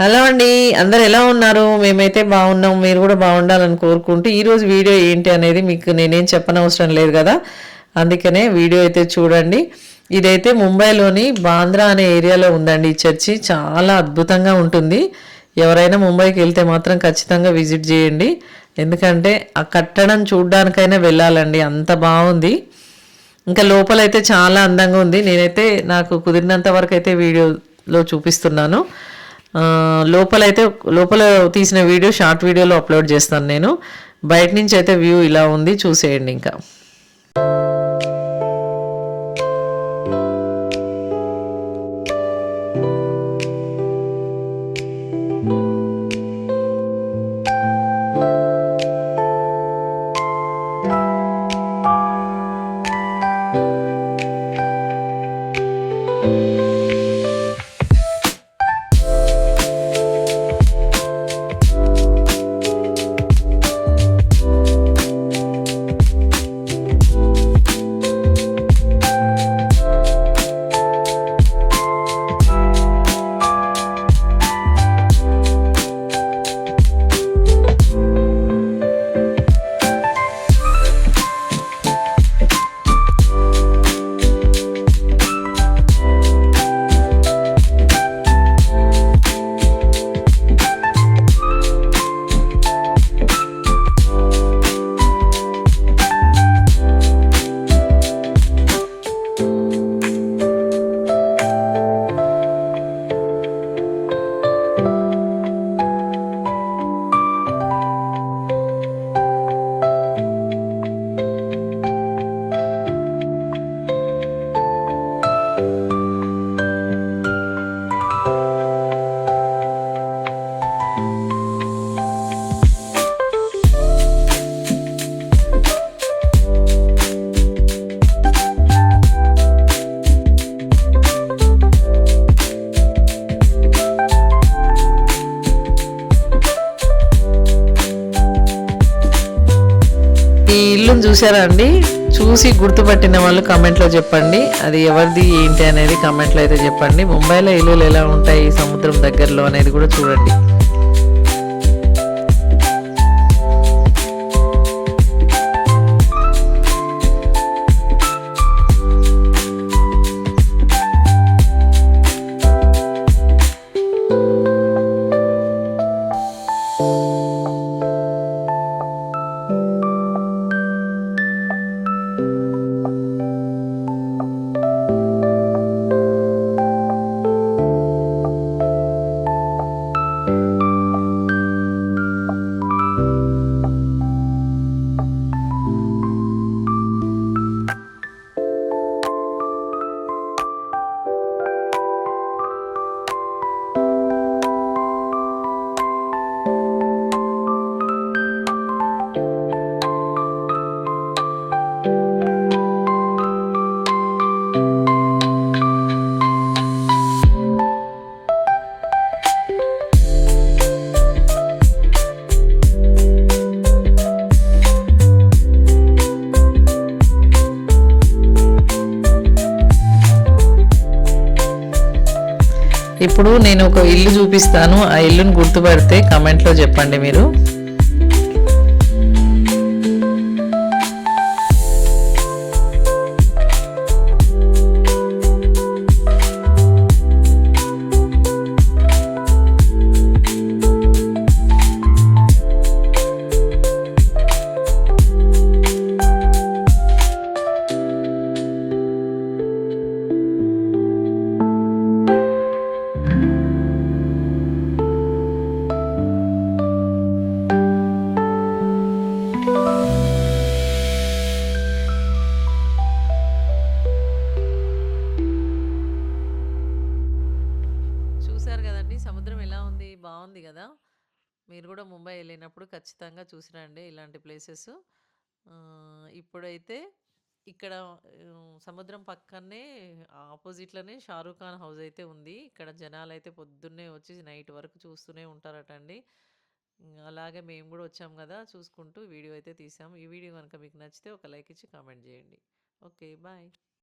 Hello అండి. అందరు ఎలా ఉన్నారు? మేమైతే బాగున్నాం. మీరు కూడా బాగుండాలని కోరుకుంటూ ఈరోజు వీడియో ఏంటి అనేది మీకు నేనేం చెప్పనవసరం లేదు కదా! అందుకనే వీడియో అయితే చూడండి. ఇదైతే ముంబైలోని బాంద్రా అనే ఏరియాలో ఉందండి ఈ చర్చి. చాలా అద్భుతంగా ఉంటుంది. ఎవరైనా ముంబైకి వెళ్తే మాత్రం ఖచ్చితంగా విజిట్ చేయండి. ఎందుకంటే ఆ కట్టడం చూడ్డానికైనా వెళ్ళాలండి. అంత బాగుంది. ఇంకా లోపలైతే చాలా అందంగా ఉంది. నేనైతే నాకు కుదిరినంత వరకు అయితే వీడియోలో చూపిస్తున్నాను. లోపలైతే లోపల తీసిన వీడియో షార్ట్ వీడియోలో అప్లోడ్ చేస్తాను నేను. బయట నుంచి అయితే వ్యూ ఇలా ఉంది, చూసేయండి ఇంకా. ఈ ఇల్లును చూసారా అండి? చూసి గుర్తుపట్టిన వాళ్ళు కమెంట్లో చెప్పండి. అది ఎవరిది ఏంటి అనేది కమెంట్లో అయితే చెప్పండి. ముంబైలో ఇల్లులు ఎలా ఉంటాయి సముద్రం దగ్గరలో అనేది కూడా చూడండి. ఇప్పుడు నేను ఒక ఇల్లు చూపిస్తాను. ఆ ఇల్లును గుర్తుపడితే కమెంట్లో చెప్పండి మీరు. చూసారు కదండి సముద్రం ఎలా ఉంది, బాగుంది కదా! మీరు కూడా ముంబై వెళ్ళినప్పుడు ఖచ్చితంగా చూసి రండి ఇలాంటి ప్లేసెస్. ఇప్పుడైతే ఇక్కడ సముద్రం పక్కనే ఆపోజిట్లోనే షారూఖ్ ఖాన్ హౌస్ అయితే ఉంది. ఇక్కడ జనాలు అయితే పొద్దున్నే వచ్చి నైట్ వరకు చూస్తూనే ఉంటారట అండి. అలాగే మేము కూడా వచ్చాం కదా, చూసుకుంటూ వీడియో అయితే తీసాం. ఈ వీడియో కనుక మీకు నచ్చితే ఒక లైక్ ఇచ్చి కామెంట్ చేయండి. Okay, bye.